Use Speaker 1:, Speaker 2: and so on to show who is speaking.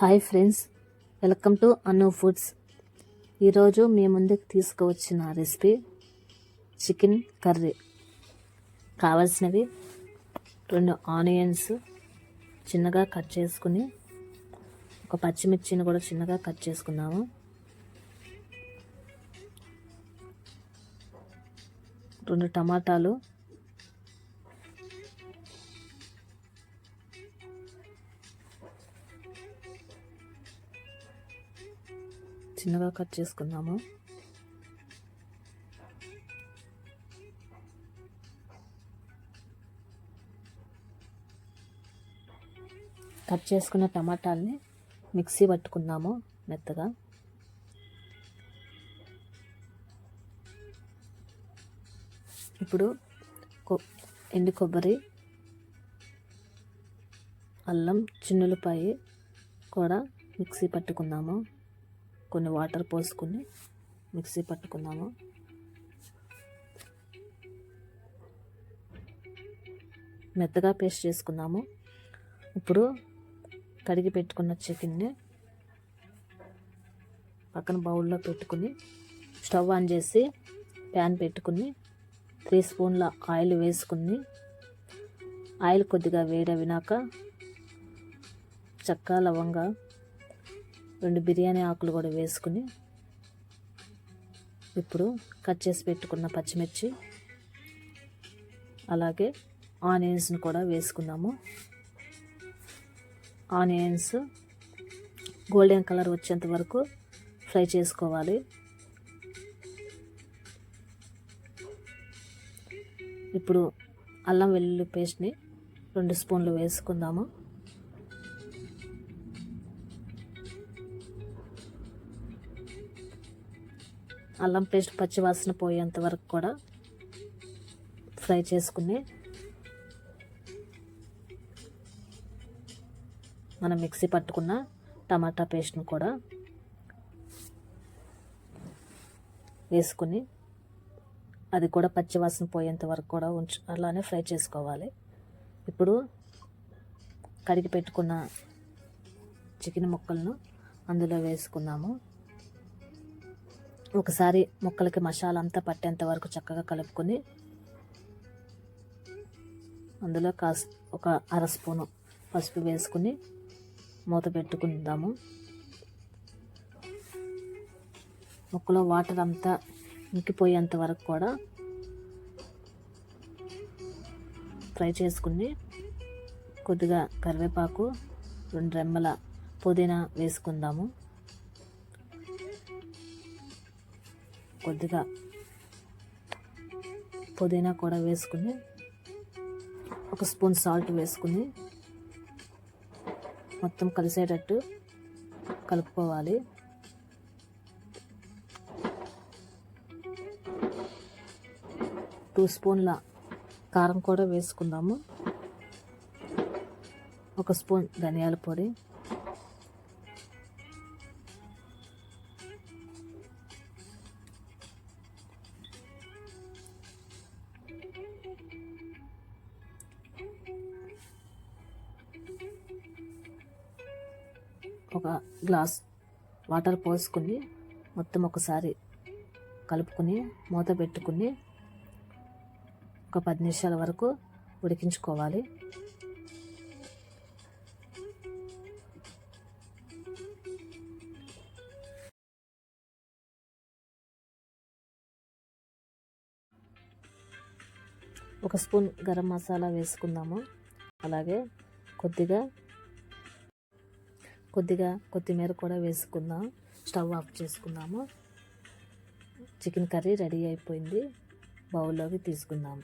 Speaker 1: Hi friends, welcome to Anu foods. ఈరోజు మీ ముందుకు తీసుకువచ్చిన రెసిపీ చికెన్ కర్రీ. కావాల్సినవి 2 ఆనియన్స్ చిన్నగా కట్ చేసుకుని, ఒక పచ్చిమిర్చిని కూడా చిన్నగా కట్ చేసుకున్నాము. 2 టమాటాలు, చిన్నగా కట్ చేసుకుందాము. కట్ చేసుకున్న టమాటాలని మిక్సీ పట్టుకుందాము మెత్తగా. ఇప్పుడు ఎండు కొబ్బరి, అల్లం, చిన్నులపాయ కూడా మిక్సీ పట్టుకుందాము. కొన్ని వాటర్ పోసుకుని మిక్సీ పట్టుకుందాము. మెత్తగా పేస్ట్ చేసుకుందాము. ఇప్పుడు కడిగి పెట్టుకున్న చికెన్ని పక్కన బౌల్లో పెట్టుకుని స్టవ్ ఆన్ చేసి ప్యాన్ పెట్టుకుని 3 స్పూన్ల ఆయిల్ వేసుకుని, ఆయిల్ కొద్దిగా వేడవినాక చెక్క, లవంగా, 2 బిర్యానీ ఆకులు కూడా వేసుకుని, ఇప్పుడు కట్ చేసి పెట్టుకున్న పచ్చిమిర్చి అలాగే ఆనియన్స్ని కూడా వేసుకుందాము. ఆనియన్స్ గోల్డెన్ కలర్ వచ్చేంత వరకు ఫ్రై చేసుకోవాలి. ఇప్పుడు అల్లం వెల్లుల్లి పేస్ట్ని 2 స్పూన్లు వేసుకుందాము. అల్లం పేస్ట్ పచ్చివాసన పోయేంత వరకు కూడా ఫ్రై చేసుకుని, మనం మిక్సీ పట్టుకున్న టమాటా పేస్ట్ను కూడా వేసుకుని, అది కూడా పచ్చివాసన పోయేంత వరకు కూడా అలానే ఫ్రై చేసుకోవాలి. ఇప్పుడు కడిగి పెట్టుకున్న చికెన్ ముక్కలను అందులో వేసుకుందాము. ఒకసారి ముక్కలకి మసాలా అంతా పట్టేంత వరకు చక్కగా కలుపుకొని, అందులో ఒక 1/2 స్పూను పసుపు వేసుకుని మూత పెట్టుకుందాము. ముక్కలో వాటర్ అంతా ఇంకిపోయేంత వరకు కూడా ఫ్రై చేసుకుని, కొద్దిగా కరివేపాకు, 2 రెమ్మల పుదీనా వేసుకుందాము. కొద్దిగా పుదీనా కూడా వేసుకుని, 1 స్పూన్ సాల్ట్ వేసుకుని మొత్తం కలిసేటట్టు కలుపుకోవాలి. టూ స్పూన్ల కారం కూడా వేసుకుందాము. 1 స్పూన్ ధనియాల పొడి, ఒక గ్లాస్ వాటర్ పోసుకుని మొత్తం ఒకసారి కలుపుకొని మూత పెట్టుకుని ఒక 10 నిమిషాల వరకు ఉడికించుకోవాలి. ఒక స్పూన్ గరం మసాలా వేసుకుందాము. అలాగే కొద్దిగా కొత్తిమీర కూడా వేసుకుందాం. స్టవ్ ఆఫ్ చేసుకుందాము. చికెన్ కర్రీ రెడీ అయిపోయింది. బౌల్లోకి తీసుకుందాము.